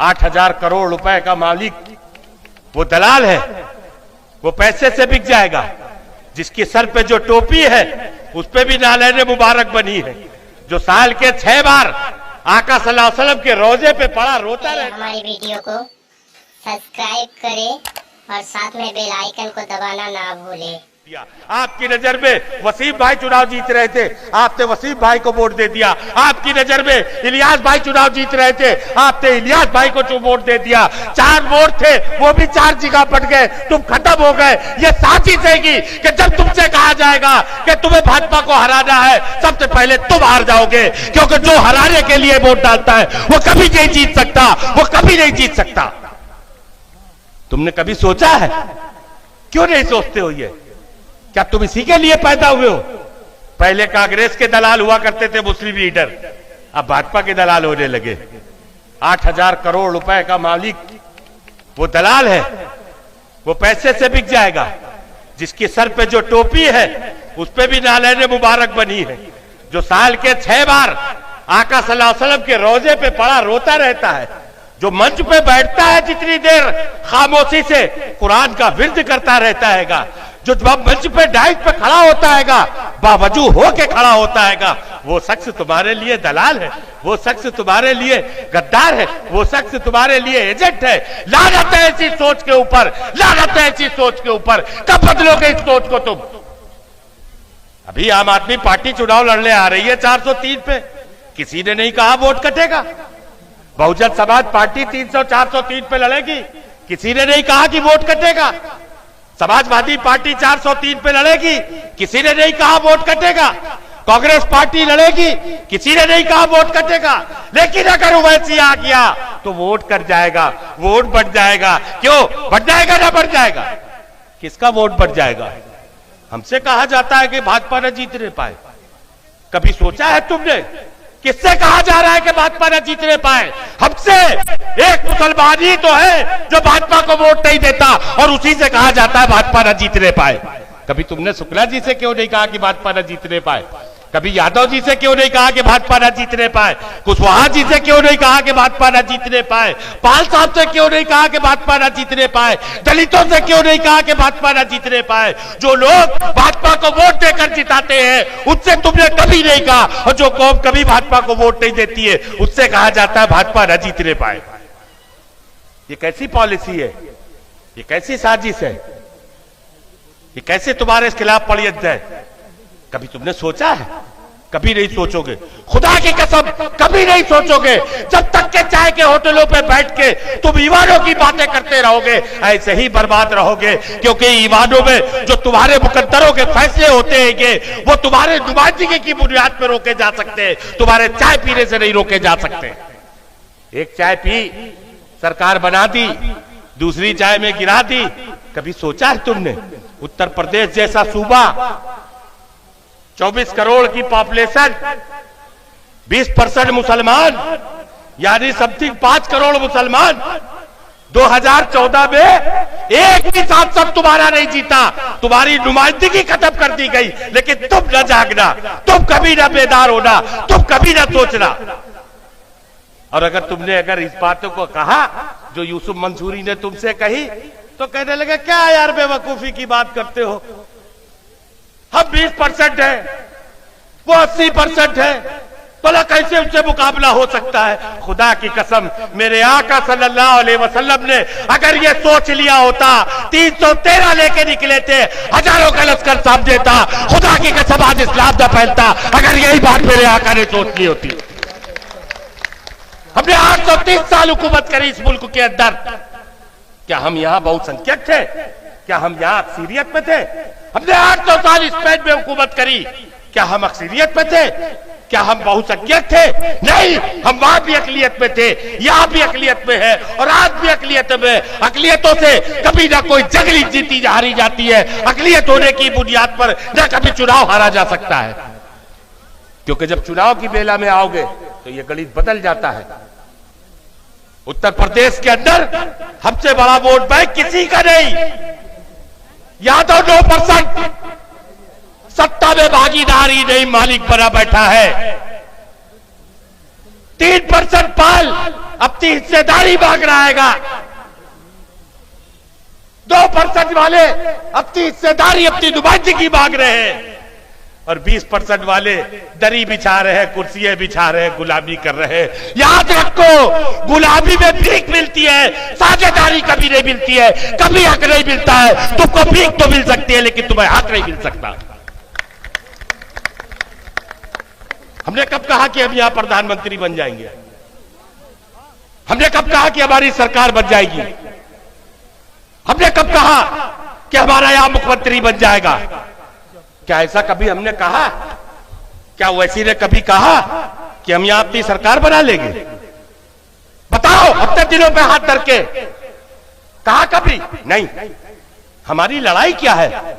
8,000 करोड़ रुपए का मालिक वो दलाल है, वो पैसे से बिक जाएगा। जिसके सर पे जो टोपी है उस पे भी नालैने मुबारक बनी है, जो साल के 6 बार आका सल्लल्लाहु अलैहि वसल्लम के रोजे पे पड़ा रोता रहे। हमारी वीडियो को सब्सक्राइब करें और साथ में बेल आइकन को दबाना ना भूलें। आपकी नजर में वसीम भाई चुनाव जीत रहे थे, आपने वसीम भाई को वोट दे दिया। आपकी नजर में इलियास भाई चुनाव जीत रहे थे, आपने इलियास भाई को वोट दे दिया। 4 वोट थे, वो भी 4 जगह पट गए, तुम खत्म हो गए। ये साजिश है कि जब तुमसे कहा जाएगा कि तुम्हें भाजपा को हराना है, सबसे पहले तुम हार जाओगे, क्योंकि जो हराने के लिए वोट डालता है वो कभी नहीं जीत सकता, वो कभी नहीं जीत सकता। तुमने कभी सोचा है? क्यों नहीं सोचते हो? ये क्या तुम इसी के लिए पैदा हुए हो? पहले कांग्रेस के दलाल हुआ करते थे मुस्लिम लीडर, अब भाजपा के दलाल होने लगे। 8,000 करोड़ रुपए का मालिक वो दलाल है, वो पैसे से बिक जाएगा। जिसके सर पे जो टोपी है उस पे भी नालैने मुबारक बनी है, जो साल के 6 बार आका सल्लल्लाहु अलैहि वसल्लम के रोजे पे पड़ा रोता रहता है, जो मंच पे बैठता है जितनी देर खामोशी से कुरान का विर्द करता रहता हैगा, जो मंच पे डाइट पे खड़ा होता हैगा, बावजू होके खड़ा होता हैगा, वो शख्स तुम्हारे लिए दलाल है, वो शख्स तुम्हारे लिए गद्दार है, वो शख्स तुम्हारे लिए एजेंट है। लानत है ऐसी सोच के ऊपर, लानत है ऐसी सोच के ऊपर। कब बदलोगे इस सोच को तुम? अभी आम आदमी पार्टी चुनाव लड़ने आ रही है 403 पे, किसी ने नहीं कहा वोट कटेगा। बहुजन समाज पार्टी 300-403 पे लड़ेगी, किसी ने नहीं कहा कि वोट कटेगा। समाजवादी पार्टी 403 पे लड़ेगी, किसी ने नहीं कहा वोट कटेगा। कांग्रेस पार्टी लड़ेगी, किसी ने नहीं कहा वोट कटेगा। लेकिन अगर ओवैसी आ गया तो वोट कट जाएगा, वोट बढ़ जाएगा। क्यों बढ़ जाएगा? ना बढ़ जाएगा? किसका वोट बढ़ जाएगा? हमसे कहा जाता है कि भाजपा न जीतने पाए। कभी सोचा है तुमने? किससे कहा जा रहा है कि भाजपा न जीतने पाए? हमसे। एक मुसलमान ही तो है जो भाजपा को वोट नहीं देता और उसी से कहा जाता है भाजपा न जीतने पाए। कभी तुमने शुक्ला जी से क्यों नहीं कहा कि भाजपा न जीतने पाए? कभी यादव जी से क्यों नहीं कहा कि भाजपा न जीतने पाए? कुशवाहा जी से क्यों नहीं कहा कि भाजपा न जीतने पाए? पाल साहब से क्यों नहीं कहा कि भाजपा न जीतने पाए? दलितों से क्यों नहीं कहा कि भाजपा न जीतने पाए? जो लोग भाजपा को वोट देकर जिताते हैं उससे तुमने कभी नहीं कहा, और जो कौम कभी भाजपा को वोट नहीं देती है उससे कहा जाता है भाजपा न जीतने पाए। ये कैसी पॉलिसी है? ये कैसी साजिश है? ये कैसे तुम्हारे खिलाफ पड़यंत्र है? कभी तुमने सोचा है? कभी नहीं सोचोगे, खुदा की कसम कभी नहीं सोचोगे। जब तक के चाय के होटलों पे बैठ के तुम ईमानों की बातें करते रहोगे, ऐसे ही बर्बाद रहोगे। क्योंकि ईमानों में जो तुम्हारे मुकद्दरों के फैसले होते हैं वो तुम्हारे नुमाइंदगी की बुनियाद पर रोके जा सकते हैं, तुम्हारे चाय पीने से नहीं रोके जा सकते। एक चाय पी, सरकार बना दी, दूसरी चाय में गिरा दी। कभी सोचा है तुमने? उत्तर प्रदेश जैसा सूबा, 24 करोड़ की पॉपुलेशन, 20% मुसलमान, यानी समथिंग 5 करोड़ मुसलमान। 2014 में एक भी सांसद तुम्हारा नहीं जीता, तुम्हारी नुमाइंदगी खत्म कर दी गई। लेकिन तुम न जागना, तुम कभी न बेदार होना, तुम कभी न सोचना। और अगर इस बातों को कहा जो यूसुफ मंसूरी ने तुमसे कही, तो कहने लगे क्या यार बेवकूफी की बात करते हो, हम 20% है, वो 80% है, भला कैसे उनसे मुकाबला हो सकता है? खुदा की कसम, मेरे आका सल्लल्लाहु अलैहि वसल्लम ने अगर ये सोच लिया होता, 313 लेके निकले थे, हजारों का लश्कर सामने था, खुदा की कसम आज इस्लाम न फैलता अगर यही बात मेरे आका ने सोच ली होती। हमने 830 साल हुकूमत करी इस मुल्क के अंदर। क्या हम यहाँ बहुसंख्यक थे? क्या हम यहाँ अक्सीरियत में थे? हमने 800 साल स्पेन में हुकूमत करी, क्या हम अक्सीरियत में थे? क्या हम बहुसंख्यक थे? नहीं, हम वहां भी अकलियत में थे, यहाँ भी अकलियत में है, और आज भी अकलियत में। अकलियतों से कभी ना कोई जंग जीती हारी जाती है, अकलियत होने की बुनियाद पर न कभी चुनाव हारा जा सकता है। क्योंकि जब चुनाव की बेला में आओगे तो ये गणित बदल जाता है। उत्तर प्रदेश के अंदर हमसे बड़ा वोट बैंक किसी का नहीं। यादव 9%, सत्ता में भागीदारी नहीं, मालिक बना बैठा है। 3% पाल अपनी हिस्सेदारी मांग रहा हैगा। 2% वाले अपनी हिस्सेदारी, अपनी नुमाइंदगी मांग रहे हैं और 20% वाले दरी बिछा रहे हैं, कुर्सियां बिछा रहे हैं, गुलामी कर रहे हैं। याद रखो, गुलामी में भीख मिलती है, साझेदारी कभी नहीं मिलती है, कभी हक नहीं मिलता है। तुमको भीख तो मिल सकती है लेकिन तुम्हें हक नहीं मिल सकता। हमने कब कहा कि हम यहां प्रधानमंत्री बन जाएंगे? हमने कब कहा कि हमारी सरकार बन जाएगी? हमने कब कहा कि हमारा यहां मुख्यमंत्री बन जाएगा? क्या ऐसा कभी हमने कहा? क्या ओवैसी ने कभी कहा कि हम यहां अपनी सरकार बना लेंगे? बताओ अपने दिलों पे हाथ धर के, कहा कभी? नहीं। हमारी लड़ाई क्या है?